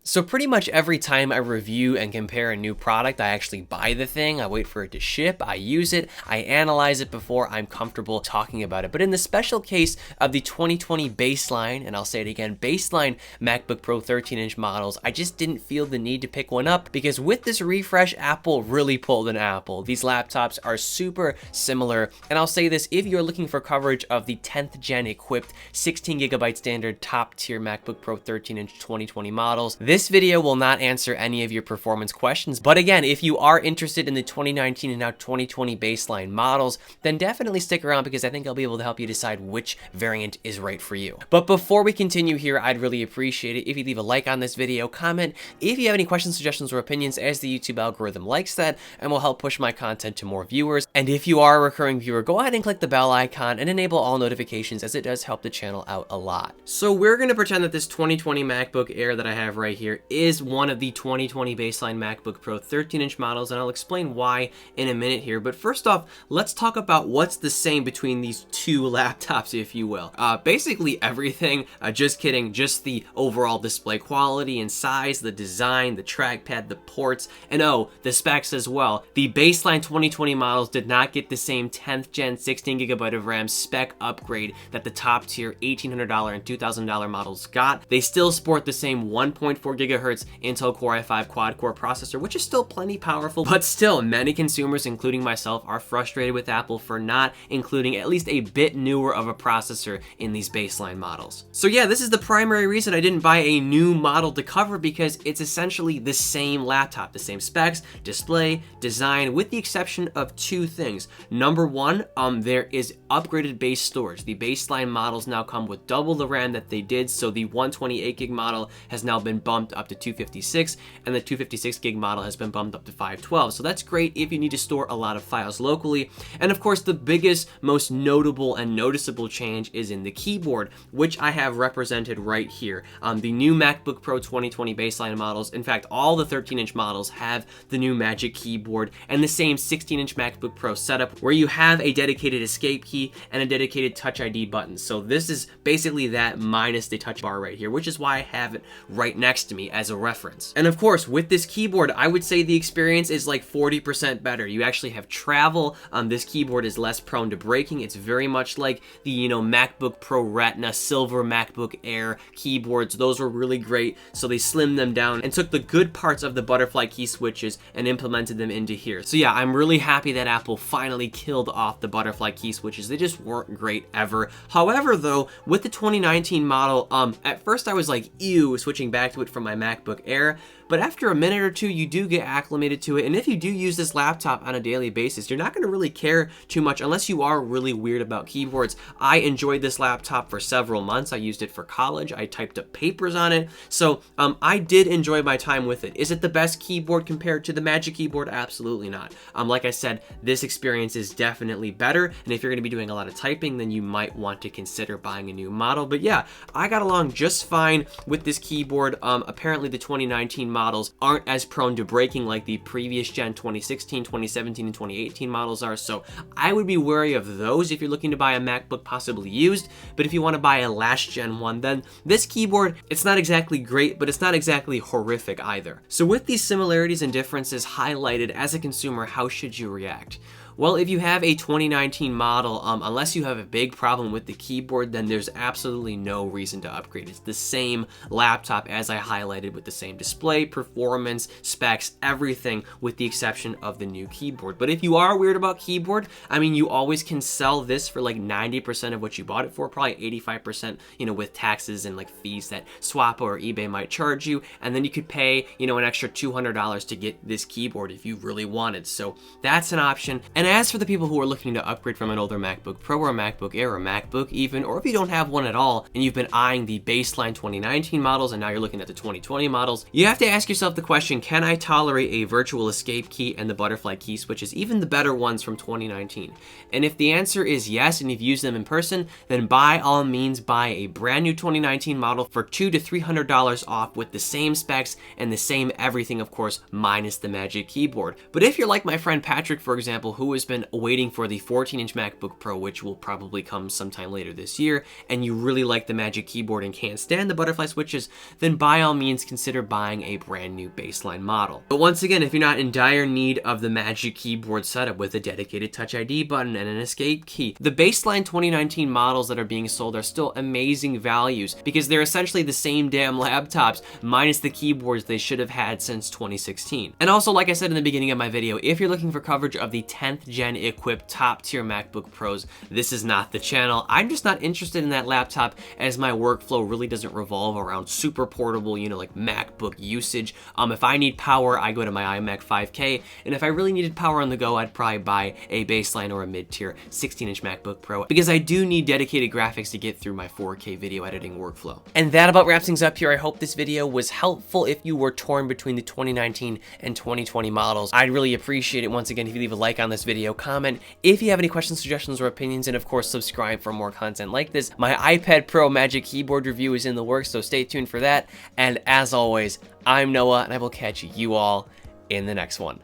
So pretty much every time I review and compare a new product, I actually buy the thing, I wait for it to ship, I use it, I analyze it before I'm comfortable talking about it. But in the special case of the 2020 baseline, and I'll say it again, baseline MacBook Pro 13-inch models, I just didn't feel the need to pick one up because with this refresh, Apple really pulled an apple. These laptops are super similar, and I'll say this, if you're looking for coverage of the 10th gen equipped 16GB standard top tier MacBook Pro 13-inch 2020 models, this video will not answer any of your performance questions, but again, if you are interested in the 2019 and now 2020 baseline models, then definitely stick around because I think I'll be able to help you decide which variant is right for you. But before we continue here, I'd really appreciate it if you leave a like on this video, comment if you have any questions, suggestions, or opinions, as the YouTube algorithm likes that and will help push my content to more viewers. And if you are a recurring viewer, go ahead and click the bell icon and enable all notifications as it does help the channel out a lot. So we're going to pretend that this 2020 MacBook Air that I have right here is one of the 2020 baseline MacBook Pro 13-inch models, and I'll explain why in a minute here. But first off, let's talk about what's the same between these two laptops, if you will. Basically everything, just kidding, just the overall display quality and size, the design, the trackpad, the ports, and oh, the specs as well. The baseline 2020 models did not get the same 10th gen 16GB of RAM spec upgrade that the top tier $1,800 and $2,000 models got. They still sport the same 1.4 GHz Intel Core i5 quad-core processor, which is still plenty powerful, but still, many consumers, including myself, are frustrated with Apple for not including at least a bit newer of a processor in these baseline models. So yeah, this is the primary reason I didn't buy a new model to cover, because it's essentially the same laptop, the same specs, display, design, with the exception of two things. Number one, there is upgraded base storage. The baseline models now come with double the RAM that they did, so the 128 gig model has now been bumped up to 256, and the 256 gig model has been bumped up to 512. So that's great if you need to store a lot of files locally. And of course, the biggest, most notable and noticeable change is in the keyboard, which I have represented right here. The new MacBook Pro 2020 baseline models, in fact, all the 13-inch models have the new Magic Keyboard and the same 16-inch MacBook Pro setup where you have a dedicated escape key and a dedicated Touch ID button. So this is basically that minus the touch bar right here, which is why I have it right next to me as a reference. And of course, with this keyboard, I would say the experience is like 40% better. You actually have travel. This keyboard is less prone to breaking. It's very much like the, MacBook Pro Retina, silver MacBook Air keyboards. Those were really great. So they slimmed them down and took the good parts of the butterfly key switches and implemented them into here. So yeah, I'm really happy that Apple finally killed off the butterfly key switches. They just weren't great ever. However, though, with the 2019 model, at first I was like, ew, switching back to it from my MacBook Air. But after a minute or two, you do get acclimated to it. And if you do use this laptop on a daily basis, you're not going to really care too much unless you are really weird about keyboards. I enjoyed this laptop for several months. I used it for college. I typed up papers on it. So I did enjoy my time with it. Is it the best keyboard compared to the Magic Keyboard? Absolutely not. Like I said, this experience is definitely better. And if you're going to be doing a lot of typing, then you might want to consider buying a new model. But yeah, I got along just fine with this keyboard. Apparently the 2019 models aren't as prone to breaking like the previous gen 2016, 2017, and 2018 models are, so I would be wary of those if you're looking to buy a MacBook possibly used. But if you want to buy a last gen one, then this keyboard, it's not exactly great, but it's not exactly horrific either. So with these similarities and differences highlighted, as a consumer, how should you react? Well, if you have a 2019 model, unless you have a big problem with the keyboard, then there's absolutely no reason to upgrade. It's the same laptop as I highlighted, with the same display, performance, specs, everything, with the exception of the new keyboard. But if you are weird about keyboard, I mean, you always can sell this for like 90% of what you bought it for, probably 85%, with taxes and like fees that Swappa or eBay might charge you. And then you could pay, an extra $200 to get this keyboard if you really wanted. So that's an option. And as for the people who are looking to upgrade from an older MacBook Pro or a MacBook Air or MacBook even, or if you don't have one at all and you've been eyeing the baseline 2019 models and now you're looking at the 2020 models, you have to ask yourself the question, can I tolerate a virtual escape key and the butterfly key switches, even the better ones from 2019? And if the answer is yes, and you've used them in person, then by all means buy a brand new 2019 model for $200 to $300 off with the same specs and the same everything, of course, minus the Magic Keyboard. But if you're like my friend Patrick, for example, who has been waiting for the 14-inch MacBook Pro, which will probably come sometime later this year, and you really like the Magic Keyboard and can't stand the butterfly switches, then by all means consider buying a brand new baseline model. But once again, if you're not in dire need of the Magic Keyboard setup with a dedicated Touch ID button and an escape key, the baseline 2019 models that are being sold are still amazing values because they're essentially the same damn laptops minus the keyboards they should have had since 2016. And also, like I said in the beginning of my video, if you're looking for coverage of the 10th gen equipped top tier MacBook Pros, this is not the channel. I'm just not interested in that laptop as my workflow really doesn't revolve around super portable, you know, like MacBook usage. If I need power, I go to my iMac 5K, and if I really needed power on the go, I'd probably buy a baseline or a mid-tier 16-inch MacBook Pro because I do need dedicated graphics to get through my 4K video editing workflow. And that about wraps things up here. I hope this video was helpful if you were torn between the 2019 and 2020 models. I'd really appreciate it once again if you leave a like on this video, comment if you have any questions, suggestions, or opinions, and of course subscribe for more content like this. My iPad Pro Magic Keyboard review is in the works, so stay tuned for that. And as always, I'm Noah, and I will catch you all in the next one.